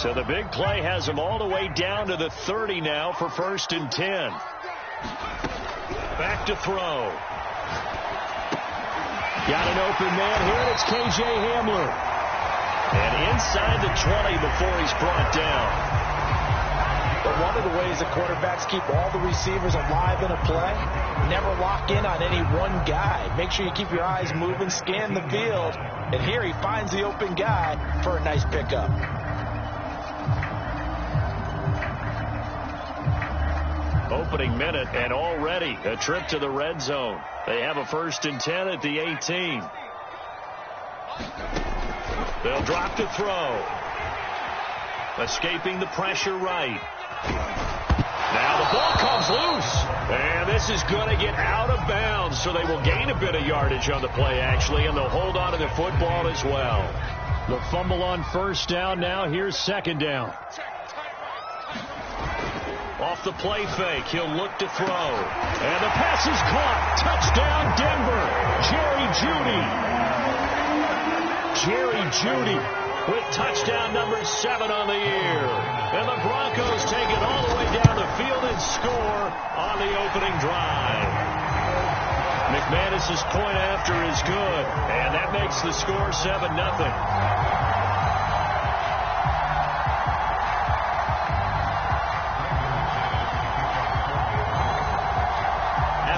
So the big play has them all the way down to the 30 now for 1st and 10. Back to throw. Got an open man here, and it's K.J. Hamler. And inside the 20 before he's brought down. But one of the ways the quarterbacks keep all the receivers alive in a play, never lock in on any one guy. Make sure you keep your eyes moving, scan the field. And here he finds the open guy for a nice pickup. Opening minute, and already a trip to the red zone. They have a 1st and 10 at the 18. They'll drop to throw. Escaping the pressure right. Now the ball comes loose. And this is going to get out of bounds, so they will gain a bit of yardage on the play, actually, and they'll hold on to the football as well. The fumble on 1st down. Now here's 2nd down. Off the play fake, he'll look to throw. And the pass is caught. Touchdown, Denver. Jerry Jeudy with touchdown number 7 on the year. And the Broncos take it all the way down the field and score on the opening drive. McManus's point after is good, and that makes the score 7-0.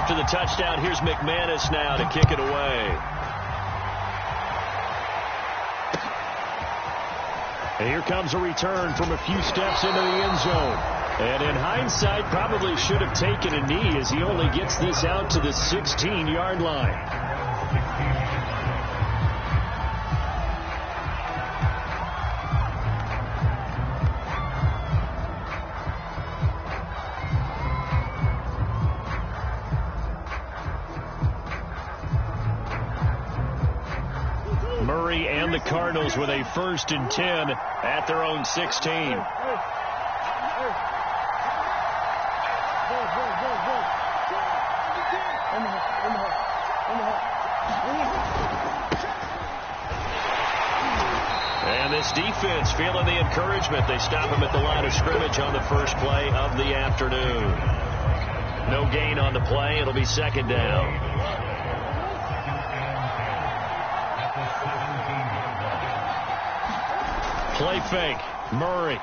After the touchdown, here's McManus now to kick it away. And here comes a return from a few steps into the end zone. And in hindsight, probably should have taken a knee as he only gets this out to the 16-yard line. Murray and the Cardinals with a 1st and 10 at their own 16. And this defense feeling the encouragement. They stop him at the line of scrimmage on the first play of the afternoon. No gain on the play. It'll be 2nd down. Play fake. Murray.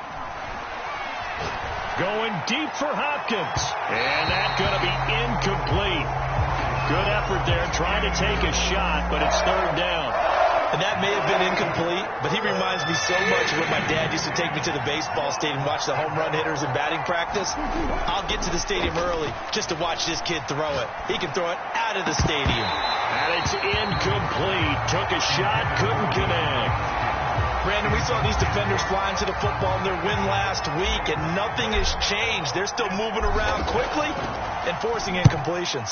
Going deep for Hopkins. And that's going to be incomplete. Good effort there trying to take a shot, but it's 3rd down. And that may have been incomplete, but he reminds me so much of when my dad used to take me to the baseball stadium, watch the home run hitters in batting practice. I'll get to the stadium early just to watch this kid throw it. He can throw it out of the stadium. And it's incomplete. Took a shot, couldn't connect. Brandon, we saw these defenders flying to the football in their win last week, and nothing has changed. They're still moving around quickly and forcing incompletions.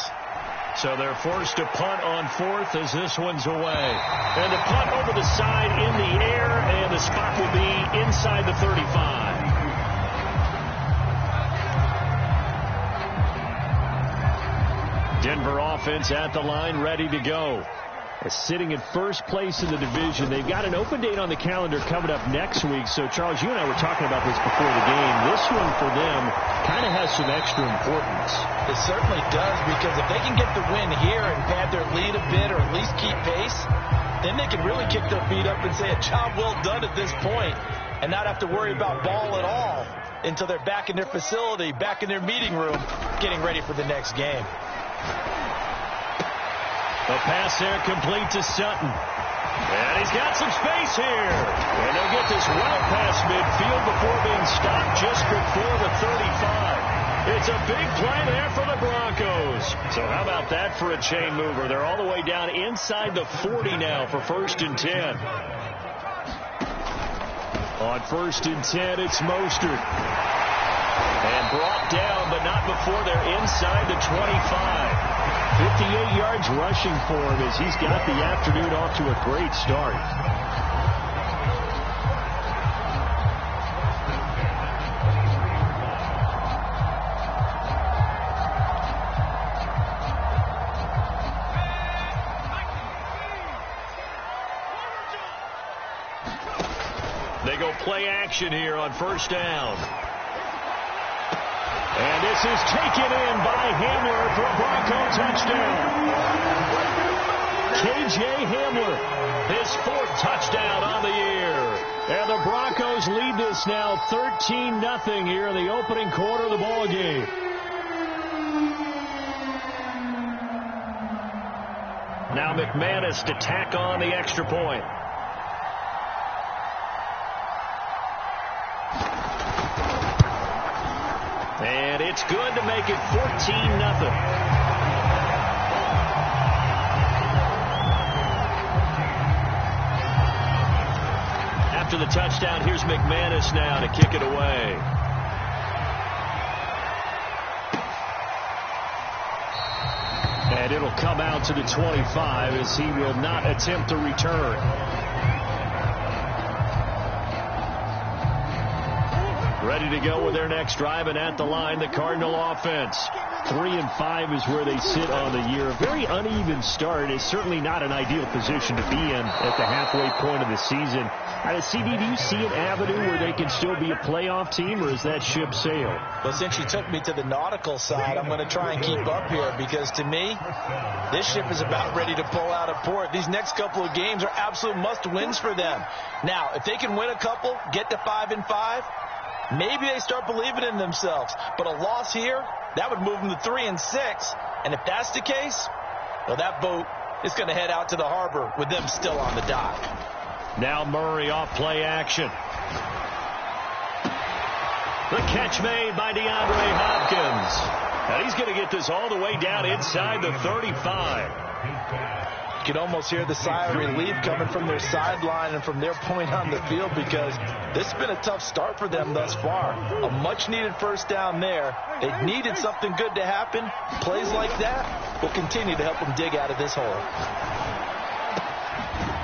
So they're forced to punt on 4th as this one's away. And the punt over the side in the air, and the spot will be inside the 35. Denver offense at the line, ready to go. Sitting in 1st place in the division. They've got an open date on the calendar coming up next week. So, Charles, you and I were talking about this before the game. This one for them kind of has some extra importance. It certainly does, because if they can get the win here and pad their lead a bit or at least keep pace, then they can really kick their feet up and say a job well done at this point and not have to worry about ball at all until they're back in their facility, back in their meeting room, getting ready for the next game. The pass there complete to Sutton. And he's got some space here. And they'll get this well past midfield before being stopped just before the 35. It's a big play there for the Broncos. So how about that for a chain mover? They're all the way down inside the 40 now for 1st and 10. On 1st and 10, it's Mostert. And brought down, but not before they're inside the 25. 58 yards rushing for him as he's got the afternoon off to a great start. They go play action here on first down. And this is taken in by Hamler for a Bronco touchdown. K.J. Hamler, his 4th touchdown on the year. And the Broncos lead this now 13-0 here in the opening quarter of the ball game. Now McManus to tack on the extra point. And it's good to make it 14-0. After the touchdown, here's McManus now to kick it away. And it'll come out to the 25 as he will not attempt to return. Ready to go with their next drive, and at the line, the Cardinal offense. 3-5 is where they sit on the year. A very uneven start. It's certainly not an ideal position to be in at the halfway point of the season. CD, do you see an avenue where they can still be a playoff team, or is that ship sailed? Well, since you took me to the nautical side, I'm going to try and keep up here, because to me, this ship is about ready to pull out of port. These next couple of games are absolute must-wins for them. Now, if they can win a couple, get to 5-5, maybe they start believing in themselves. But a loss here, that would move them to 3-6. And if that's the case, well, that boat is going to head out to the harbor with them still on the dock. Now Murray off play action. The catch made by DeAndre Hopkins. And he's going to get this all the way down inside the 35. You can almost hear the sigh of relief coming from their sideline and from their point on the field, because this has been a tough start for them thus far. A much-needed first down there. They needed something good to happen. Plays like that will continue to help them dig out of this hole.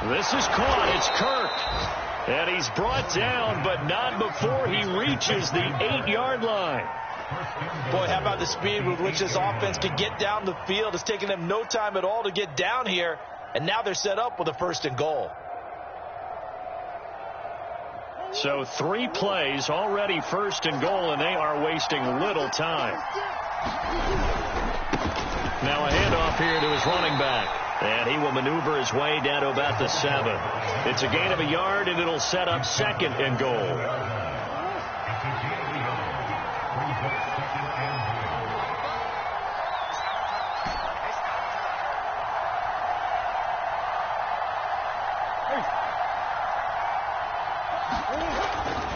This is caught. It's Kirk. And he's brought down, but not before he reaches the 8-yard line. Boy, how about the speed with which this offense can get down the field? It's taken them no time at all to get down here, and now they're set up with a 1st and goal. So 3 plays already 1st and goal, and they are wasting little time. Now a handoff here to his running back. And he will maneuver his way down to about the 7. It's a gain of a yard, and it'll set up 2nd and goal.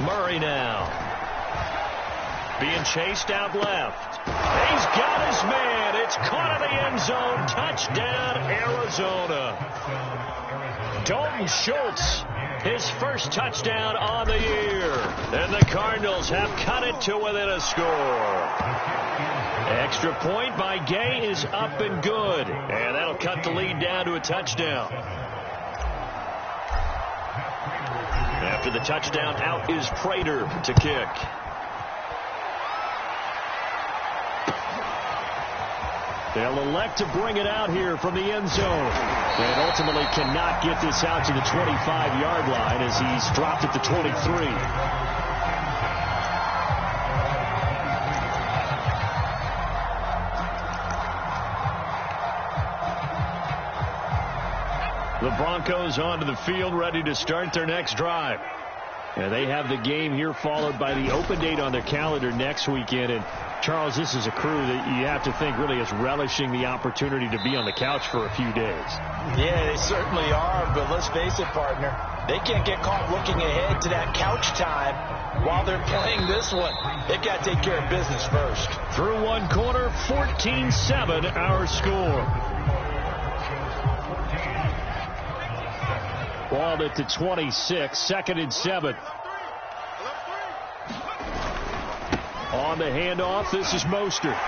Murray now. Being chased out left. He's got his man. It's caught in the end zone. Touchdown, Arizona. Dalton Schultz, his 1st touchdown on the year. And the Cardinals have cut it to within a score. Extra point by Gay is up and good. And that'll cut the lead down to a touchdown. After the touchdown, out is Prater to kick. They'll elect to bring it out here from the end zone. And ultimately cannot get this out to the 25-yard line as he's dropped at the 23. The Broncos onto the field, ready to start their next drive. And they have the game here followed by the open date on their calendar next weekend. And Charles, this is a crew that you have to think really is relishing the opportunity to be on the couch for a few days. Yeah, they certainly are, but let's face it, partner. They can't get caught looking ahead to that couch time while they're playing this one. They've got to take care of business first. Through one quarter, 14-7 our score. Ball at the 26, 2nd and 7. On the handoff, this is Mostert.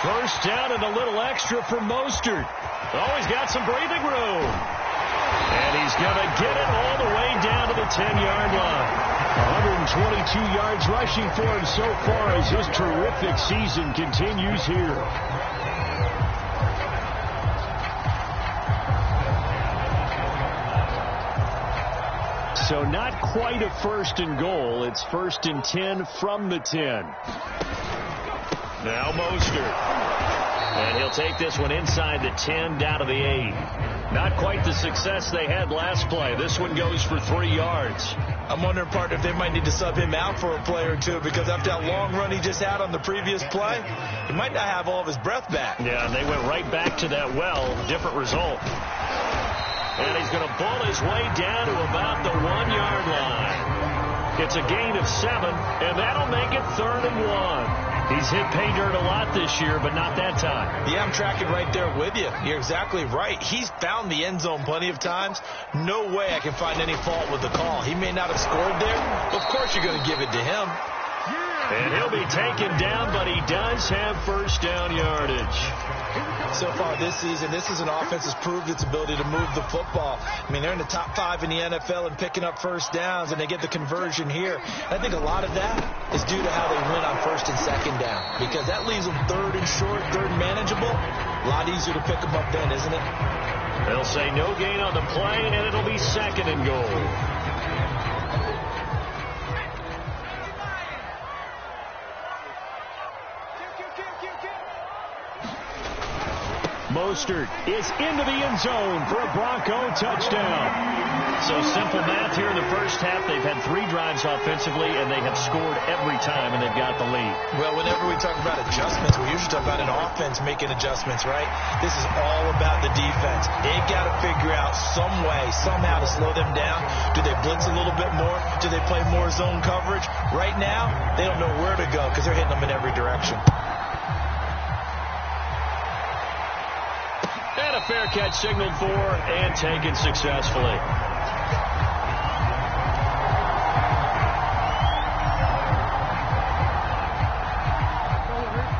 First down and a little extra for Mostert. Oh, he's got some breathing room. And he's going to get it all the way down to the 10-yard line. 122 yards rushing for him so far as his terrific season continues here. So not quite a 1st and goal. It's 1st and 10 from the 10. Now Mostert. And he'll take this one inside the 10 down to the 8. Not quite the success they had last play. This one goes for 3 yards. I'm wondering, partner, if they might need to sub him out for a play or two, because after that long run he just had on the previous play, he might not have all of his breath back. Yeah, they went right back to that well. Different result. And he's going to bull his way down to about the 1-yard line. It's a gain of 7, and that'll make it 3rd and 1. He's hit pay dirt a lot this year, but not that time. Yeah, I'm tracking right there with you. You're exactly right. He's found the end zone plenty of times. No way I can find any fault with the call. He may not have scored there. Of course you're going to give it to him. And he'll be taken down, but he does have 1st down yardage. So far this season, this is an offense that's proved its ability to move the football. I mean, they're in the top 5 in the NFL and picking up 1st downs, and they get the conversion here. I think a lot of that is due to how they win on 1st and 2nd down, because that leaves them 3rd and short, 3rd and manageable. A lot easier to pick them up then, isn't it? They'll say no gain on the play, and it'll be 2nd and goal. Mostert is into the end zone for a Bronco touchdown. So simple math here in the first half. They've had 3 drives offensively, and they have scored every time, and they've got the lead. Well, whenever we talk about adjustments, we usually talk about an offense making adjustments, right? This is all about the defense. They've got to figure out some way, somehow to slow them down. Do they blitz a little bit more? Do they play more zone coverage? Right now, they don't know where to go because they're hitting them in every direction. And a fair catch signaled for and taken successfully.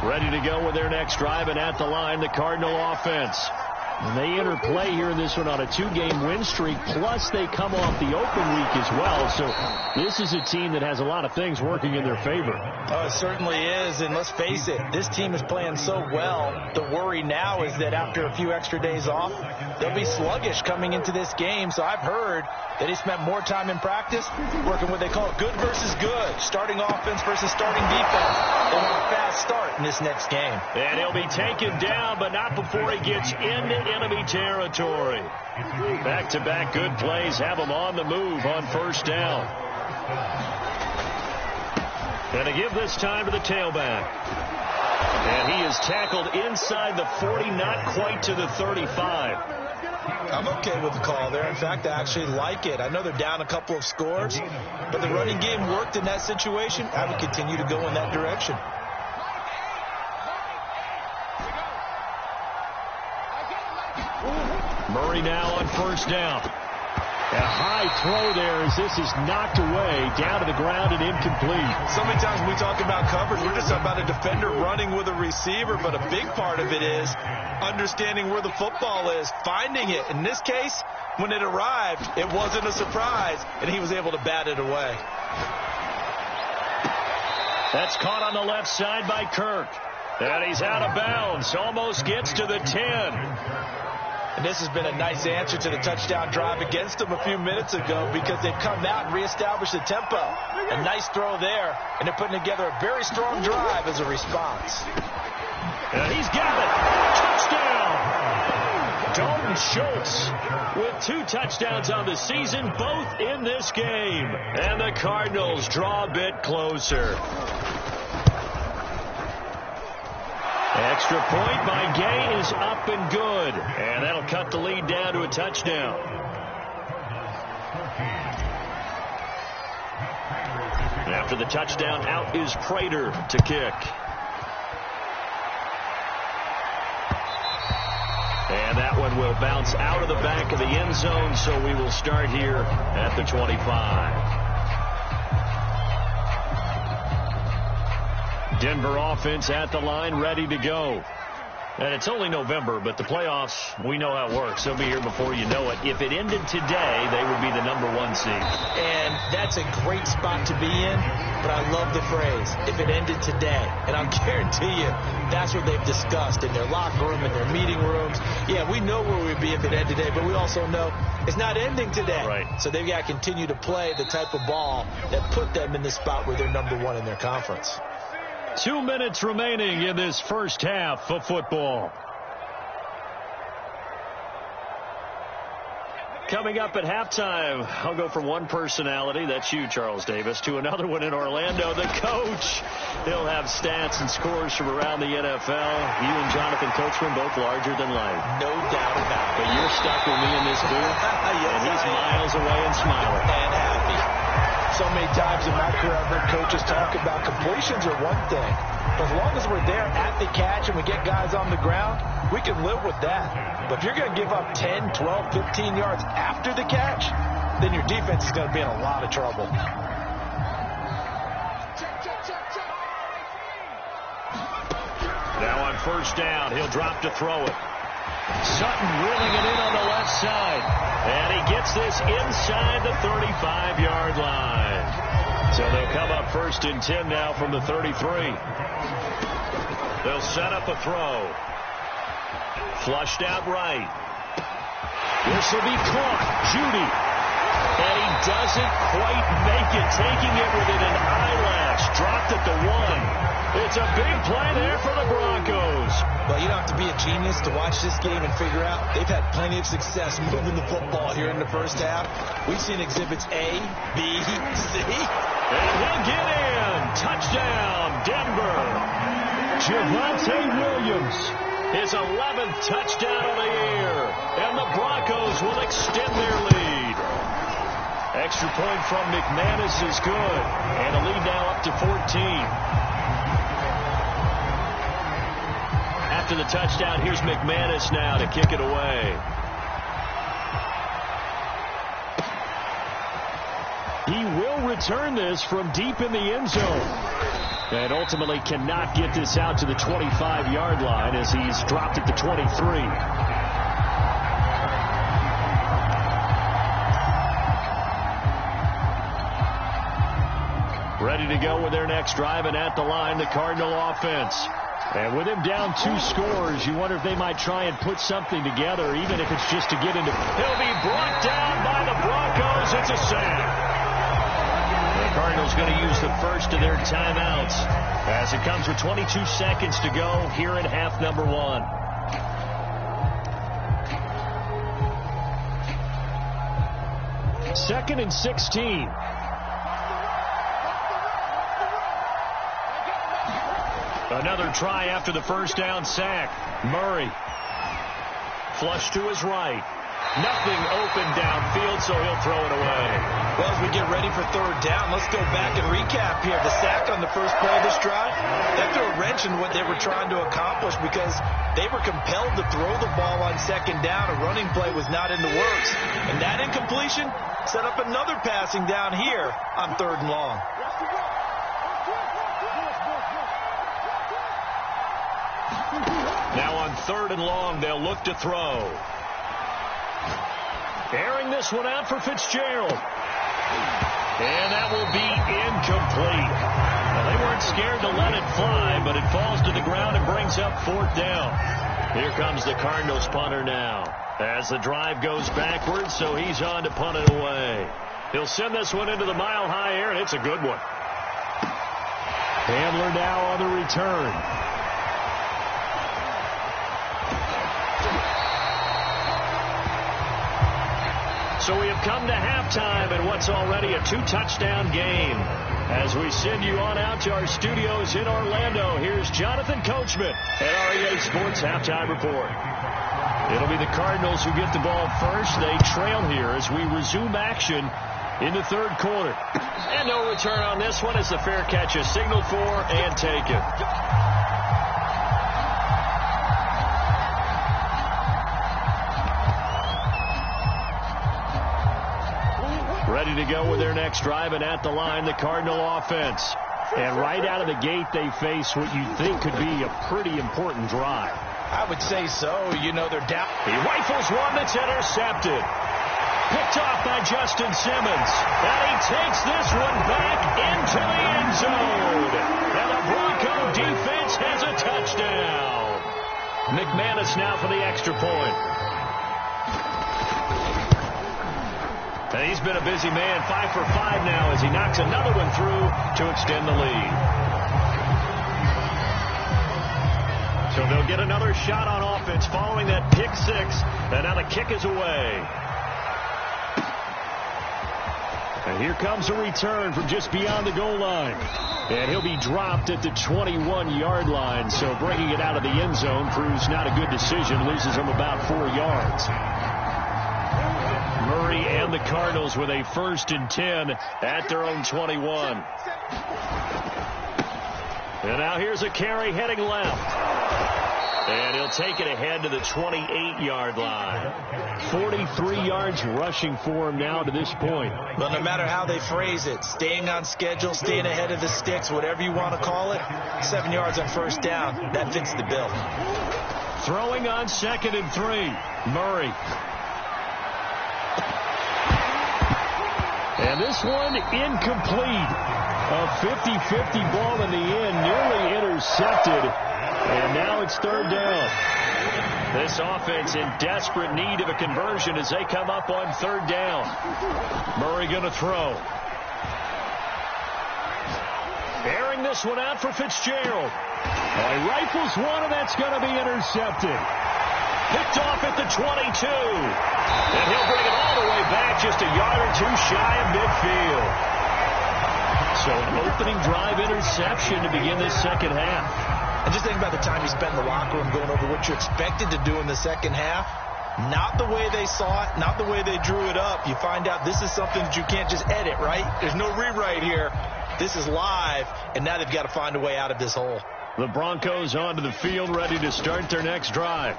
Ready to go with their next drive, and at the line, the Cardinal offense. And they enter play here in this one on a 2-game win streak, plus they come off the open week as well. So this is a team that has a lot of things working in their favor. Oh, it certainly is, and let's face it, this team is playing so well. The worry now is that after a few extra days off, they'll be sluggish coming into this game. So I've heard that he spent more time in practice working what they call good versus good, starting offense versus starting defense. They want a fast start in this next game. And he'll be taken down, but not before he gets into enemy territory. Back-to-back good plays have him on the move on 1st down. And to give this time to the tailback. And he is tackled inside the 40, not quite to the 35. I'm okay with the call there. In fact, I actually like it. I know they're down a couple of scores, but the running game worked in that situation. I would continue to go in that direction. Murray now on 1st down. A high throw there as this is knocked away, down to the ground and incomplete. So many times when we talk about coverage, we're just talking about a defender running with a receiver, but a big part of it is understanding where the football is, finding it. In this case, when it arrived, it wasn't a surprise, and he was able to bat it away. That's caught on the left side by Kirk. And he's out of bounds, almost gets to the 10. And this has been a nice answer to the touchdown drive against them a few minutes ago, because they've come out and reestablished the tempo. A nice throw there, and they're putting together a very strong drive as a response. And he's got it. Touchdown! Dalton Schultz with 2 touchdowns on the season, both in this game. And the Cardinals draw a bit closer. Extra point by Gay is up and good. And that'll cut the lead down to a touchdown. After the touchdown, out is Prater to kick. And that one will bounce out of the back of the end zone, so we will start here at the 25. Denver offense at the line, ready to go. And it's only November, but the playoffs, we know how it works. They'll be here before you know it. If it ended today, they would be the #1 seed. And that's a great spot to be in, but I love the phrase, if it ended today. And I'll guarantee you, that's what they've discussed in their locker room, in their meeting rooms. Yeah, we know where we'd be if it ended today, but we also know it's not ending today. Right. So they've got to continue to play the type of ball that put them in the spot where they're #1 in their conference. 2 minutes remaining in this first half of football. Coming up at halftime, I'll go from one personality, that's you, Charles Davis, to another one in Orlando, the coach. He'll have stats and scores from around the NFL. You and Jonathan Coachman, both larger than life. No doubt about it. But you're stuck with me in this booth, yes, and he's miles away and smiling. And happy. So many times in my career, I've heard coaches talk about completions are one thing. But as long as we're there at the catch and we get guys on the ground, we can live with that. But if you're going to give up 10, 12, 15 yards after the catch, then your defense is going to be in a lot of trouble. Now on first down, he'll drop to throw it. Sutton reeling it in on the left side. And he gets this inside the 35-yard line. So they'll come up 1st and 10 now from the 33. They'll set up a throw. Flushed out right. This will be caught. Judy. And he doesn't quite make it, taking it within an eyelash. Dropped at the 1. It's a big play there for the Broncos. Well, you don't have to be a genius to watch this game and figure out they've had plenty of success moving the football here in the first half. We've seen exhibits A, B, C. And he'll get in. Touchdown, Denver. Javonte Williams, his 11th touchdown of the year. And the Broncos will extend their lead. Extra point from McManus is good. And a lead now up to 14. After the touchdown, here's McManus now to kick it away. He will return this from deep in the end zone. And ultimately cannot get this out to the 25-yard line as he's dropped at the 23. Ready to go with their next drive, and at the line, the Cardinal offense. And with him down 2 scores, you wonder if they might try and put something together, even if it's just to get into. He'll be brought down by the Broncos. It's a sack. The Cardinals going to use the first of their timeouts as it comes with 22 seconds to go here in half number 1. Second and 16. Another try after the first down sack. Murray. Flush to his right. Nothing open downfield, so he'll throw it away. Well, as we get ready for 3rd down, let's go back and recap here. The sack on the first play of this drive, that threw a wrench in what they were trying to accomplish because they were compelled to throw the ball on 2nd down. A running play was not in the works. And that incompletion set up another passing down here on 3rd and long. Now on 3rd and long, they'll look to throw. Airing this one out for Fitzgerald. And that will be incomplete. Now, they weren't scared to let it fly, but it falls to the ground and brings up 4th down. Here comes the Cardinals punter now as the drive goes backwards, so he's on to punt it away. He'll send this one into the mile-high air, and it's a good one. Handler now on the return. So we have come to halftime in what's already a 2-touchdown game. As we send you on out to our studios in Orlando, here's Jonathan Coachman at REA Sports Halftime Report. It'll be the Cardinals who get the ball first. They trail here as we resume action in the 3rd quarter. And no return on this one as the fair catch is signaled for and taken. Ready to go with their next drive, and at the line, the Cardinal offense. And right out of the gate, they face what you think could be a pretty important drive. I would say so. You know, they're down. He rifles one that's intercepted. Picked off by Justin Simmons. And he takes this one back into the end zone. And the Bronco defense has a touchdown. McManus now for the extra point. And he's been a busy man, 5 for 5 now as he knocks another one through to extend the lead. So they'll get another shot on offense following that pick six. And now the kick is away. And here comes a return from just beyond the goal line. And he'll be dropped at the 21-yard line. So bringing it out of the end zone proves not a good decision. Loses him about 4 yards. Murray and the Cardinals with a 1st and 10 at their own 21. And now here's a carry heading left. And he'll take it ahead to the 28-yard line. 43 yards rushing for him now to this point. Well, no matter how they phrase it, staying on schedule, staying ahead of the sticks, whatever you want to call it, 7 yards on 1st down, that fits the bill. Throwing on 2nd and 3, Murray. And this one incomplete. A 50-50 ball in the end, nearly intercepted. And now it's 3rd down. This offense in desperate need of a conversion as they come up on 3rd down. Murray going to throw. Airing this one out for Fitzgerald. He rifles one, and that's going to be intercepted. Picked off at the 22. And he'll bring it all the way back just a yard or two shy of midfield. So an opening drive interception to begin this second half. And just think about the time you spent in the locker room going over what you expected to do in the second half. Not the way they saw it, not the way they drew it up. You find out this is something that you can't just edit, right? There's no rewrite here. This is live, and now they've got to find a way out of this hole. The Broncos onto the field, ready to start their next drive.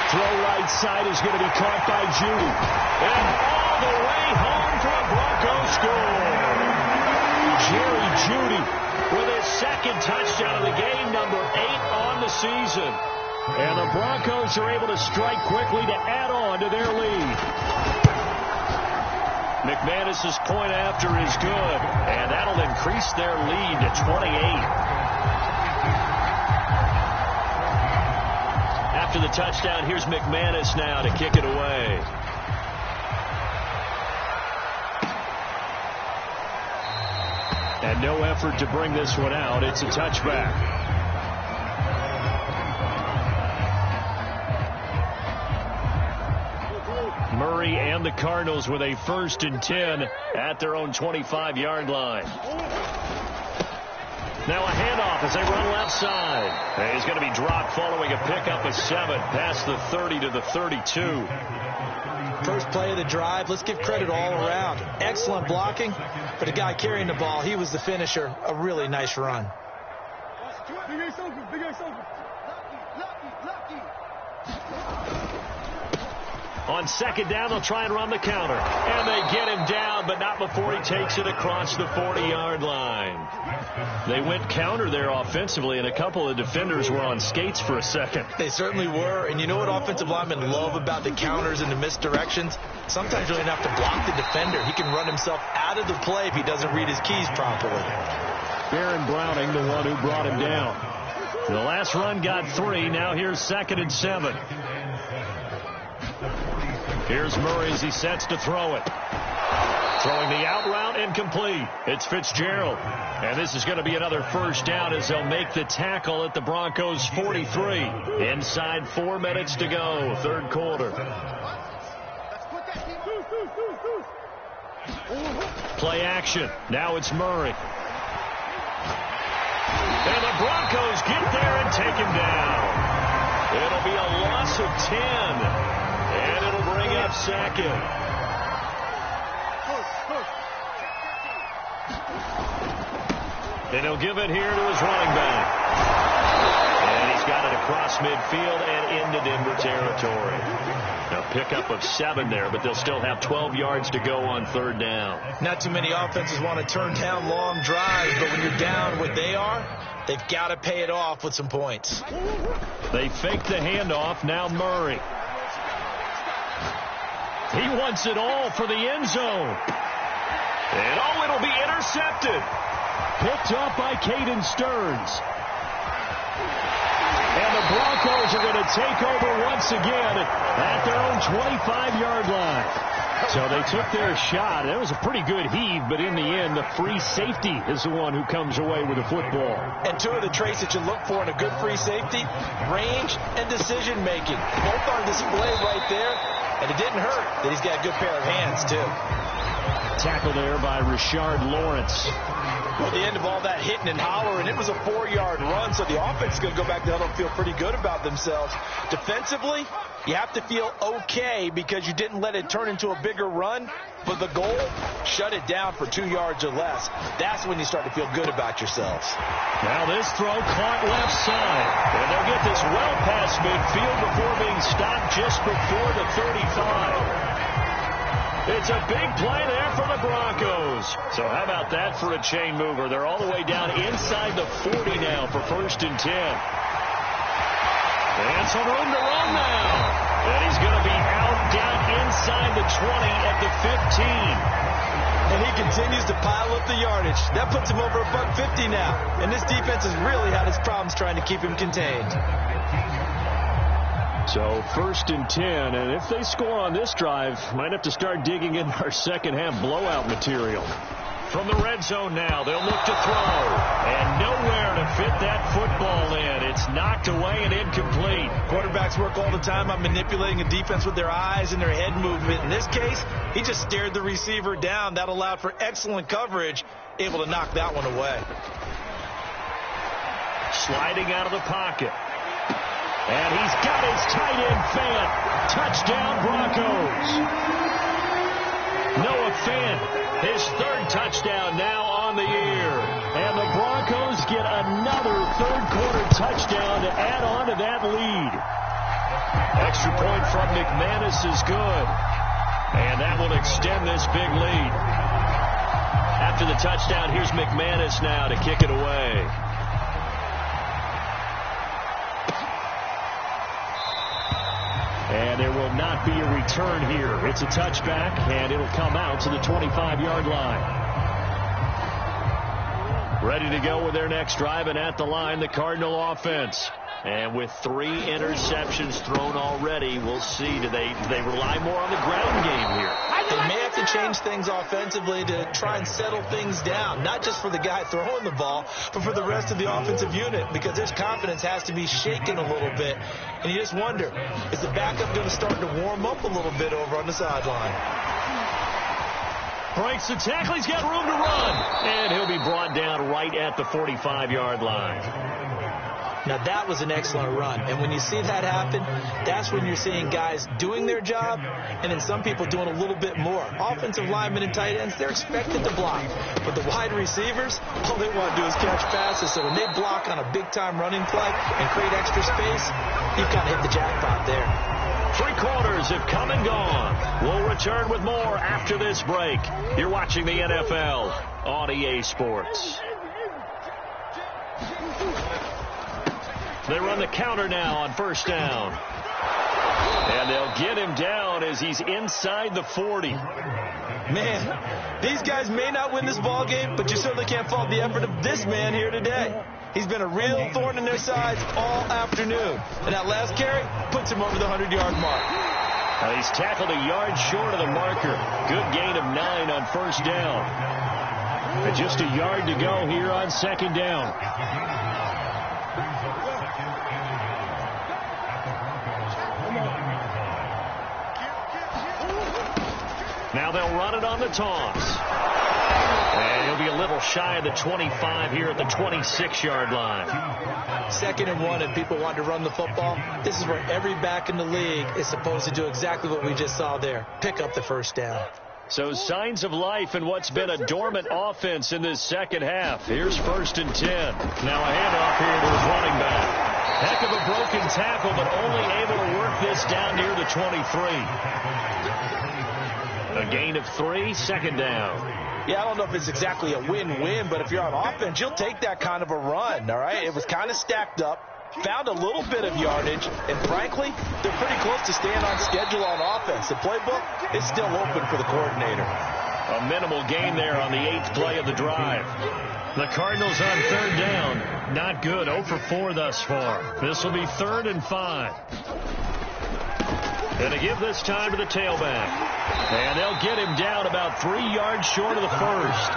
Throw right side is going to be caught by Judy. And all the way home for a Bronco score. Jerry Judy with his 2nd touchdown of the game, number 8 on the season. And the Broncos are able to strike quickly to add on to their lead. McManus's point after is good, and that'll increase their lead to 28. After the touchdown, here's McManus now to kick it away. And no effort to bring this one out. It's a touchback. Murray and the Cardinals with a 1st and 10 at their own 25-yard line. Now a handoff as they run left side. And he's going to be dropped following a pickup of 7 past the 30 to the 32. First play of the drive. Let's give credit all around. Excellent blocking. For the guy carrying the ball, he was the finisher. A really nice run. On 2nd down, they'll try and run the counter. And they get him down, but not before he takes it across the 40-yard line. They went counter there offensively, and a couple of defenders were on skates for a second. They certainly were. And you know what offensive linemen love about the counters and the misdirections? Sometimes you don't have to block the defender. He can run himself out of the play if he doesn't read his keys properly. Baron Browning, the one who brought him down. The last run got 3. Now here's 2nd and 7. Here's Murray as he sets to throw it. Throwing the out route, incomplete. It's Fitzgerald. And this is going to be another 1st down as they'll make the tackle at the Broncos' 43. Inside 4 minutes to go, 3rd quarter. Play action. Now it's Murray. And the Broncos get there and take him down. It'll be a loss of 10. And it'll bring up 2nd. And he'll give it here to his running back. And he's got it across midfield and into Denver territory. Now pickup of 7 there, but they'll still have 12 yards to go on 3rd down. Not too many offenses want to turn down long drives, but when you're down what they They've got to pay it off with some points. They fake the handoff. Now Murray. He wants it all for the end zone. And it'll be intercepted. Picked up by Caden Stearns. And the Broncos are going to take over once again at their own 25-yard line. So they took their shot. That was a pretty good heave, but in the end, the free safety is the one who comes away with the football. And two of the traits that you look for in a good free safety, range and decision-making. Both on display right there, and it didn't hurt that he's got a good pair of hands, too. Tackle there by Rashard Lawrence. Well, the end of all that hitting and hollering, it was a 4-yard run, so the offense is going to go back to huddle and feel pretty good about themselves. Defensively, you have to feel okay because you didn't let it turn into a bigger run, but the goal, shut it down for 2 yards or less. That's when you start to feel good about yourselves. Now this throw caught left side, and they'll get this well past midfield before being stopped just before the 35. It's a big play there for the Broncos. So how about that for a chain mover? They're all the way down inside the 40 now for 1st and 10. And some room to run now. And he's going to be out down inside the 20 at the 15. And he continues to pile up the yardage. That puts him over $150 now. And this defense has really had its problems trying to keep him contained. So 1st and 10, and if they score on this drive, might have to start digging in our second half blowout material. From the red zone now, they'll look to throw, and nowhere to fit that football in. It's knocked away and incomplete. Quarterbacks work all the time on manipulating a defense with their eyes and their head movement. In this case, he just stared the receiver down. That allowed for excellent coverage, able to knock that one away. Sliding out of the pocket. And he's got his tight end Fant. Touchdown, Broncos. Noah Fant, his 3rd touchdown now on the year. And the Broncos get another 3rd-quarter touchdown to add on to that lead. Extra point from McManus is good. And that will extend this big lead. After the touchdown, here's McManus now to kick it away. And there will not be a return here. It's a touchback, and it'll come out to the 25-yard line. Ready to go with their next drive, and at the line, the Cardinal offense. And with 3 interceptions thrown already, we'll see. Do they rely more on the ground game here? They may have to change things offensively to try and settle things down, not just for the guy throwing the ball, but for the rest of the offensive unit, because his confidence has to be shaken a little bit. And you just wonder, is the backup going to start to warm up a little bit over on the sideline? Breaks the tackle. He's got room to run. And he'll be brought down right at the 45-yard line. Now, that was an excellent run. And when you see that happen, that's when you're seeing guys doing their job and then some people doing a little bit more. Offensive linemen and tight ends, they're expected to block. But the wide receivers, all they want to do is catch passes. So when they block on a big-time running play and create extra space, you've kind of hit the jackpot there. 3 quarters have come and gone. We'll return with more after this break. You're watching the NFL on EA Sports. They run the counter now on 1st down. And they'll get him down as he's inside the 40. Man, these guys may not win this ball game, but you certainly can't fault the effort of this man here today. He's been a real thorn in their sides all afternoon. And that last carry puts him over the 100-yard mark. Now he's tackled a yard short of the marker. Good gain of 9 on 1st down. And just a yard to go here on 2nd down. Now they'll run it on the toss. And he'll be a little shy of the 25 here at the 26-yard line. 2nd and 1, and people want to run the football. This is where every back in the league is supposed to do exactly what we just saw there. Pick up the 1st down. So signs of life in what's been a dormant offense in this second half. Here's 1st and 10. Now a handoff here to his running back. Heck of a broken tackle, but only able to work this down near the 23. A gain of 3, 2nd down. Yeah, I don't know if it's exactly a win-win, but if you're on offense, you'll take that kind of a run, all right? It was kind of stacked up, found a little bit of yardage, and frankly, they're pretty close to staying on schedule on offense. The playbook is still open for the coordinator. A minimal gain there on the 8th play of the drive. The Cardinals on 3rd down. Not good. 0 for 4 thus far. This will be 3rd and 5. And to give this time to the tailback. And they'll get him down about 3 yards short of the first.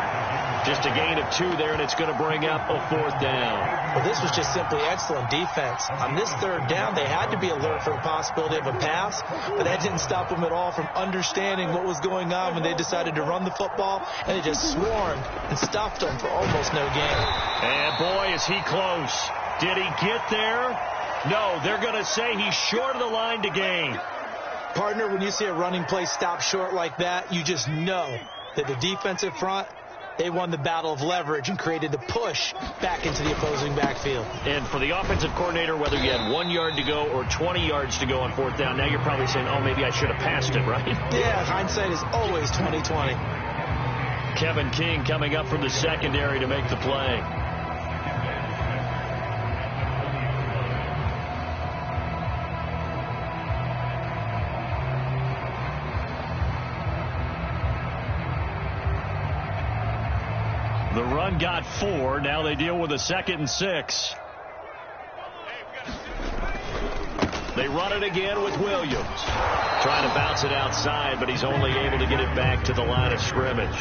Just a gain of 2 there, and it's going to bring up a 4th down. Well, this was just simply excellent defense. On this 3rd down, they had to be alert for the possibility of a pass, but that didn't stop them at all from understanding what was going on when they decided to run the football, and they just swarmed and stuffed them for almost no gain. And boy, is he close. Did he get there? No, they're going to say he's short of the line to gain. Partner, when you see a running play stop short like that, you just know that the defensive front, they won the battle of leverage and created the push back into the opposing backfield. And for the offensive coordinator, whether you had 1 yard to go or 20 yards to go on 4th down, now you're probably saying, oh, maybe I should have passed it, right? Yeah, hindsight is always 20/20. Kevin King coming up from the secondary to make the play. The run got 4. Now they deal with a 2nd and 6. They run it again with Williams. Trying to bounce it outside, but he's only able to get it back to the line of scrimmage.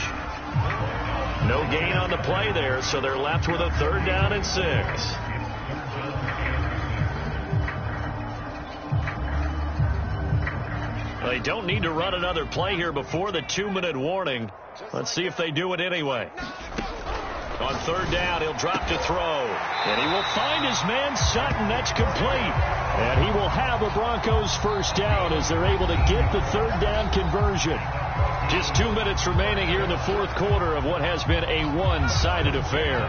No gain on the play there, so they're left with a 3rd down and 6. They don't need to run another play here before the 2-minute warning. Let's see if they do it anyway. On 3rd down, he'll drop to throw. And he will find his man, Sutton. That's complete. And he will have a Broncos 1st down as they're able to get the 3rd down conversion. Just 2 minutes remaining here in the 4th quarter of what has been a one-sided affair.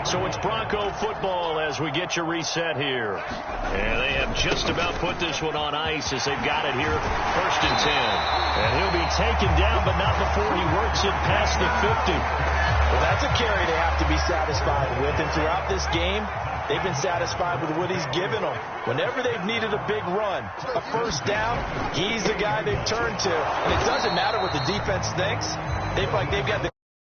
So it's Bronco football as we get you reset here. And they have just about put this one on ice as they've got it here, 1st and 10. And he'll be taken down, but not before he works it past the 50. Well, that's a carry they have to be satisfied with. And throughout this game, they've been satisfied with what he's given them. Whenever they've needed a big run, a 1st down, he's the guy they've turned to. And it doesn't matter what the defense thinks. They feel like they've got the